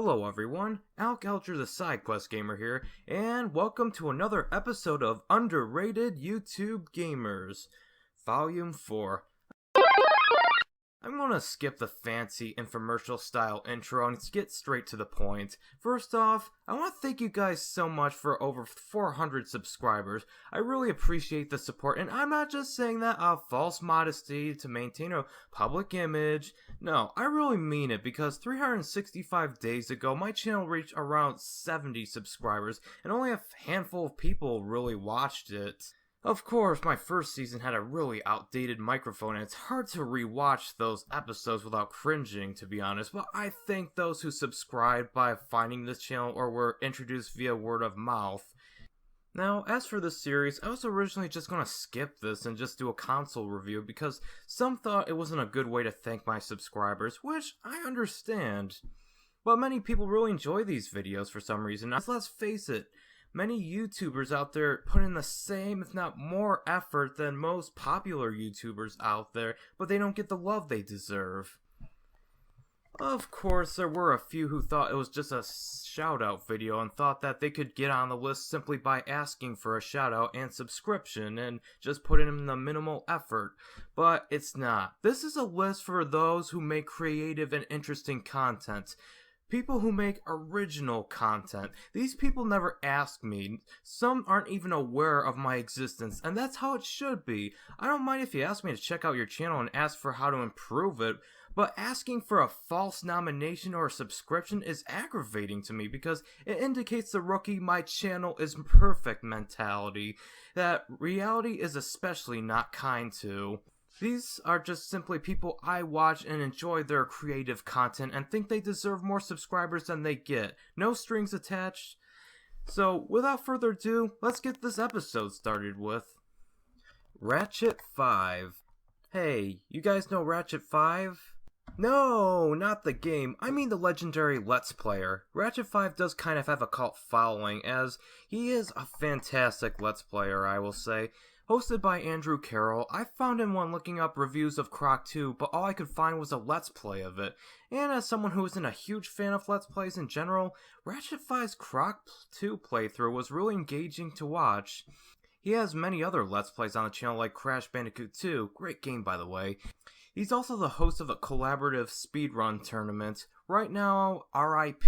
Hello everyone, Alec Elger the SideQuest Gamer here, and welcome to another episode of Underrated YouTube Gamers, Volume 4. I'm gonna skip the fancy infomercial style intro and get straight to the point. First off, I want to thank you guys so much for over 400 subscribers. I really appreciate the support, and I'm not just saying that out of false modesty to maintain a public image. No, I really mean it because 365 days ago my channel reached around 70 subscribers and only a handful of people really watched it. Of course, my first season had a really outdated microphone and it's hard to rewatch those episodes without cringing, to be honest, but I thank those who subscribed by finding this channel or were introduced via word of mouth. Now, as for this series, I was originally just going to skip this and just do a console review because some thought it wasn't a good way to thank my subscribers, which I understand. But many people really enjoy these videos for some reason, as let's face it, many YouTubers out there put in the same, if not more, effort than most popular YouTubers out there, but they don't get the love they deserve. Of course, there were a few who thought it was just a shoutout video and thought that they could get on the list simply by asking for a shoutout and subscription and just put in the minimal effort, but it's not. This is a list for those who make creative and interesting content. People who make original content. These people never ask me. Some aren't even aware of my existence, and that's how it should be. I don't mind if you ask me to check out your channel and ask for how to improve it, but asking for a false nomination or a subscription is aggravating to me because it indicates the rookie my channel is perfect mentality that reality is especially not kind to. These are just simply people I watch and enjoy their creative content and think they deserve more subscribers than they get. No strings attached. So, without further ado, let's get this episode started with Ratchet 5. Hey, you guys know Ratchet 5? No, not the game. I mean the legendary Let's Player. Ratchet 5 does kind of have a cult following, as he is a fantastic Let's Player, I will say. Hosted by Andrew Carroll, I found him when looking up reviews of Croc 2, but all I could find was a Let's Play of it. And as someone who isn't a huge fan of Let's Plays in general, Ratchet 5's Croc 2 playthrough was really engaging to watch. He has many other Let's Plays on the channel like Crash Bandicoot 2, great game by the way. He's also the host of a collaborative speedrun tournament. Right now, RIP,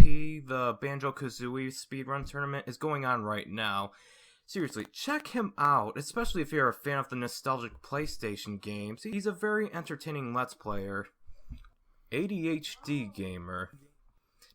the Banjo-Kazooie speedrun tournament, is going on right now. Seriously, check him out, especially if you're a fan of the nostalgic PlayStation games. He's a very entertaining Let's Player. ADHD Gamer.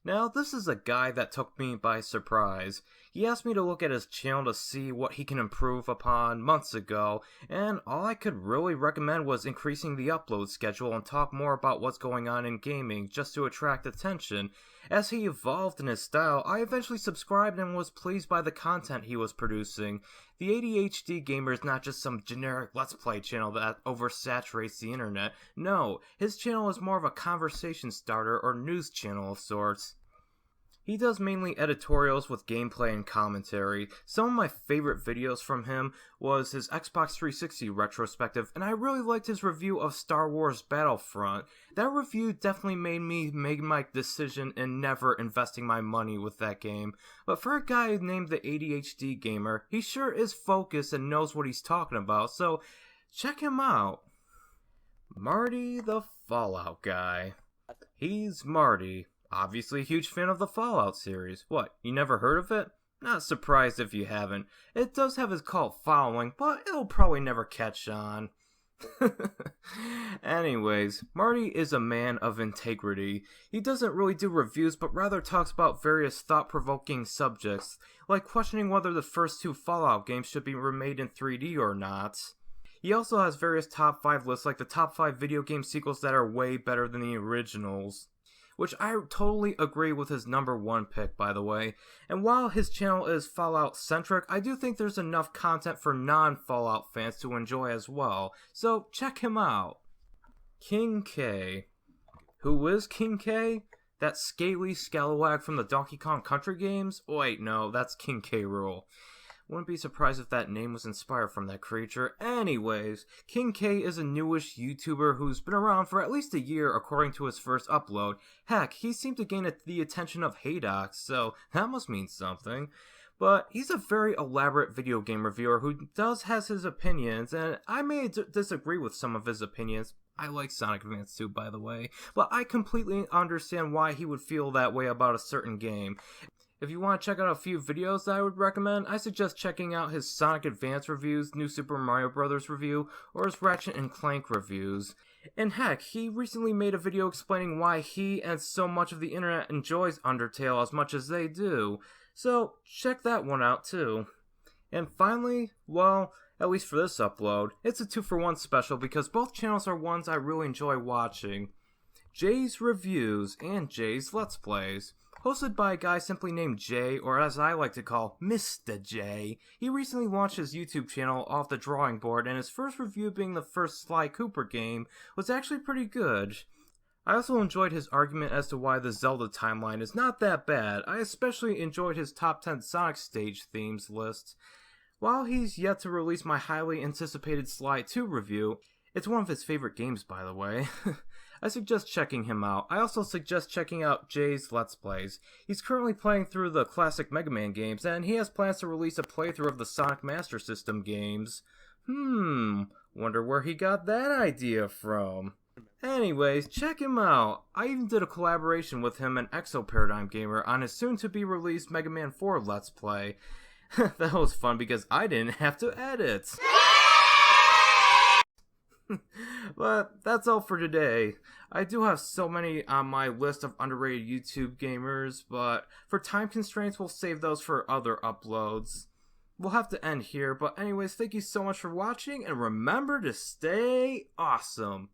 Now, this is a guy that took me by surprise. He asked me to look at his channel to see what he can improve upon months ago, and all I could really recommend was increasing the upload schedule and talk more about what's going on in gaming just to attract attention. As he evolved in his style, I eventually subscribed and was pleased by the content he was producing. The ADHD Gamer is not just some generic Let's Play channel that oversaturates the internet. No, his channel is more of a conversation starter or news channel of sorts. He does mainly editorials with gameplay and commentary. Some of my favorite videos from him was his Xbox 360 retrospective, and I really liked his review of Star Wars Battlefront. That review definitely made me make my decision in never investing my money with that game. But for a guy named the ADHD Gamer, he sure is focused and knows what he's talking about, so check him out. Marty the Fallout Guy. He's Marty. Obviously a huge fan of the Fallout series. What, you never heard of it? Not surprised if you haven't. It does have his cult following, but it'll probably never catch on. Anyways, Marty is a man of integrity. He doesn't really do reviews, but rather talks about various thought-provoking subjects, like questioning whether the first two Fallout games should be remade in 3D or not. He also has various top 5 lists, like the top 5 video game sequels that are way better than the originals. Which I totally agree with his number 1 pick, by the way. And while his channel is Fallout-centric, I do think there's enough content for non-Fallout fans to enjoy as well. So check him out. King K. Who is King K? That scaly scalawag from the Donkey Kong Country games? Wait, no, that's King K. Rool. Wouldn't be surprised if that name was inspired from that creature. Anyways, King K is a newish YouTuber who's been around for at least a year according to his first upload. Heck, he seemed to gain the attention of Haydox, so that must mean something. But he's a very elaborate video game reviewer who has his opinions, and I may disagree with some of his opinions. I like Sonic Advance 2, by the way, but I completely understand why he would feel that way about a certain game. If you want to check out a few videos that I would recommend, I suggest checking out his Sonic Advance reviews, New Super Mario Bros. Review, or his Ratchet & Clank reviews. And heck, he recently made a video explaining why he and so much of the internet enjoys Undertale as much as they do. So, check that one out too. And finally, well, at least for this upload, it's a 2-for-1 special because both channels are ones I really enjoy watching. Jay's Reviews and Jay's Let's Plays. Hosted by a guy simply named Jay, or as I like to call, Mr. J. He recently launched his YouTube channel off the drawing board, and his first review being the first Sly Cooper game was actually pretty good. I also enjoyed his argument as to why the Zelda timeline is not that bad. I especially enjoyed his top 10 Sonic stage themes list. While he's yet to release my highly anticipated Sly 2 review, it's one of his favorite games, by the way. I suggest checking him out. I also suggest checking out Jay's Let's Plays. He's currently playing through the classic Mega Man games, and he has plans to release a playthrough of the Sonic Master System games. Wonder where he got that idea from. Anyways, check him out. I even did a collaboration with him and Exo Paradigm Gamer on his soon-to-be-released Mega Man 4 Let's Play. That was fun because I didn't have to edit. But that's all for today. I do have so many on my list of underrated YouTube gamers, but for time constraints, we'll save those for other uploads. We'll have to end here, but anyways, thank you so much for watching, and remember to stay awesome.